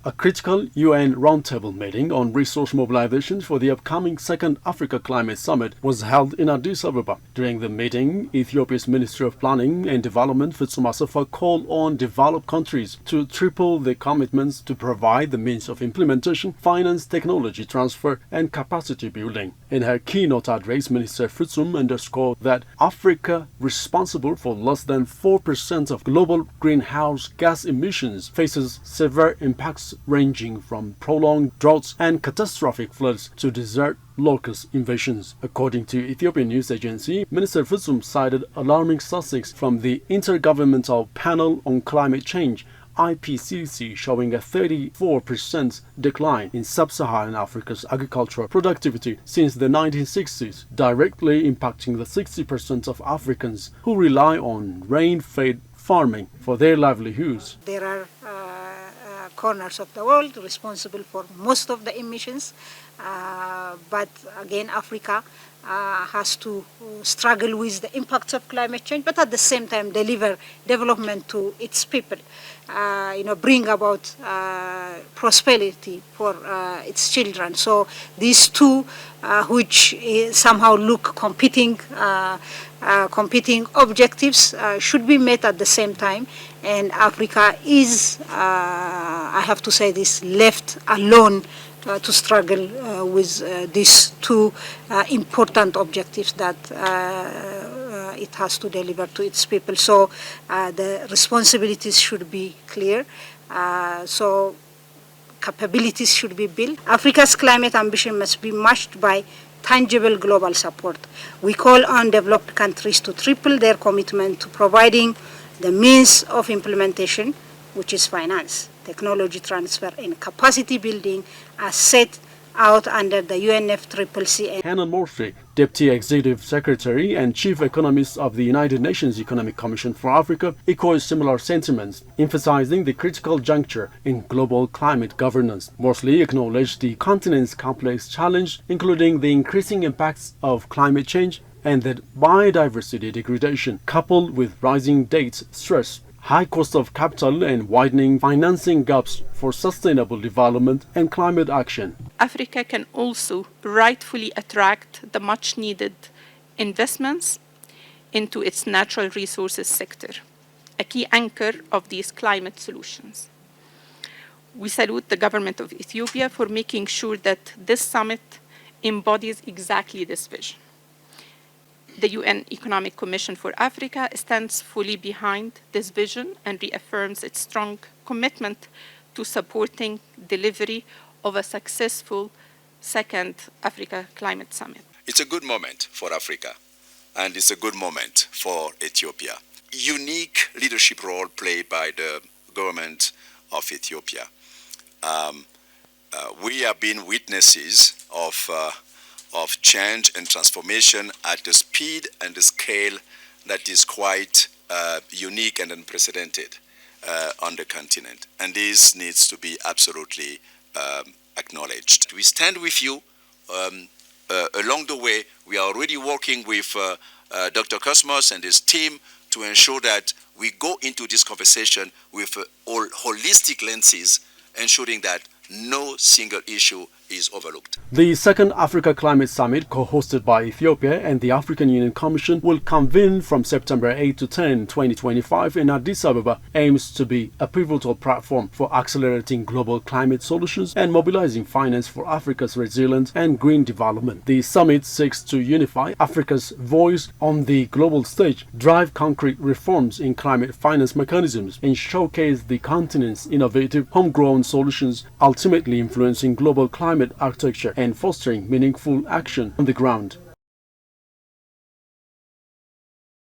A critical UN roundtable meeting on resource mobilization for the upcoming second Africa Climate Summit was held in Addis Ababa. During the meeting, Ethiopia's Minister of Planning and Development FitsumAssefa called on developed countries to triple their commitments to provide the means of implementation, finance, technology transfer, and capacity building. In her keynote address, Minister Fitsum underscored that Africa, responsible for less than 4% of global greenhouse gas emissions, faces severe impacts ranging from prolonged droughts and catastrophic floods to desert locust invasions. According to Ethiopian news agency, Minister Fitsum cited alarming statistics from the Intergovernmental Panel on Climate Change IPCC showing a 34% decline in sub-Saharan Africa's agricultural productivity since the 1960s, directly impacting the 60% of Africans who rely on rain-fed farming for their livelihoods. There are corners of the world responsible for most of the emissions, but again Africa has to struggle with the impacts of climate change, but at the same time deliver development to its people, bring about prosperity for its children. So these two, which somehow look competing objectives, should be met at the same time. And Africa is, I have to say this, left alone to struggle with these two important objectives that it has to deliver to its people. So the responsibilities should be clear. So capabilities should be built. Africa's climate ambition must be matched by tangible global support. We call on developed countries to triple their commitment to providing the means of implementation, which is finance, technology transfer, and capacity building as set out under the UNFCCC. Hanan Morsi, Deputy Executive Secretary and Chief Economist of the United Nations Economic Commission for Africa, echoes similar sentiments, emphasizing the critical juncture in global climate governance. Morsi acknowledged the continent's complex challenge, including the increasing impacts of climate change and that biodiversity degradation, coupled with rising debt stress, high cost of capital, and widening financing gaps for sustainable development and climate action. Africa can also rightfully attract the much-needed investments into its natural resources sector, a key anchor of these climate solutions. We salute the government of Ethiopia for making sure that this summit embodies exactly this vision. The UN Economic Commission for Africa stands fully behind this vision and reaffirms its strong commitment to supporting delivery of a successful second Africa Climate Summit. It's a good moment for Africa, and it's a good moment for Ethiopia. Unique leadership role played by the government of Ethiopia. We have been witnesses of change and transformation at a speed and a scale that is quite unique and unprecedented on the continent. And this needs to be absolutely acknowledged. We stand with you along the way. We are already working with Dr. Cosmos and his team to ensure that we go into this conversation with all holistic lenses, ensuring that no single issue is overlooked. The second Africa Climate Summit, co-hosted by Ethiopia and the African Union Commission, will convene from September 8 to 10, 2025 in Addis Ababa, aims to be a pivotal platform for accelerating global climate solutions and mobilizing finance for Africa's resilient and green development. The summit seeks to unify Africa's voice on the global stage, drive concrete reforms in climate finance mechanisms, and showcase the continent's innovative homegrown solutions, ultimately influencing global climate architecture and fostering meaningful action on the ground.